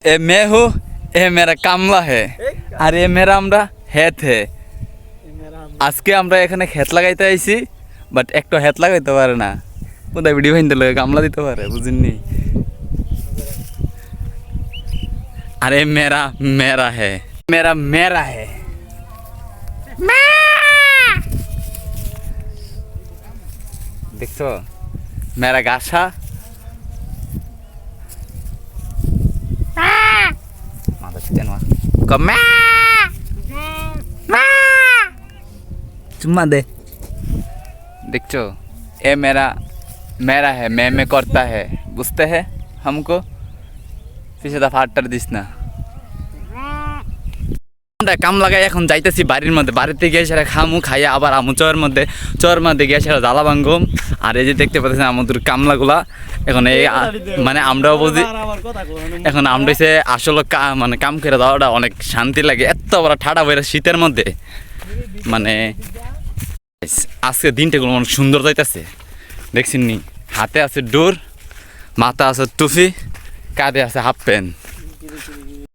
ए मैं हूँ, ए मेरा কামলা है আর এ মেরা আমরা হেত হে। আজকে আমরা এখানে হেত লাগাইতে আইছি, বাট একটা হেত লাগাইতে পারে না, কোথায় ভিডিও বানিতে লাগে কামলা দিতে পারে, বুঝিনি। अरे मेरा मेरा है, मेरा मेरा है। देखो मेरा गाछा माता चिकन कम चुम्मा दे। देखो ये मेरा मेरा है, मैं करता है, बुझते है हमको। পিছে দা ফাটার দিস না। আমরা কাম লাগাই এখন যাইতেছি বাড়ির মধ্যে, বাড়িতে গিয়ে সেটা খামু, খাইয়া আবার আমু চরের মধ্যে গিয়ে সেটা জ্বালা ভাঙ্গম। আর এই যে দেখতে পাচ্ছেন আমাদের কামলাগুলা এখন এই মানে আমরাও বুঝি, এখন আমরা সে আসলে মানে কাম করে দেওয়াটা অনেক শান্তি লাগে। এত বড় ঠাডা বইরা শীতের মধ্যে মানে আজকে দিনটা অনেক সুন্দর যাইতেছে। দেখছেন নি, হাতে আছে ডোর, মাথা আছে টুপি, কাঁধে আছে হাফ প্যান্ট।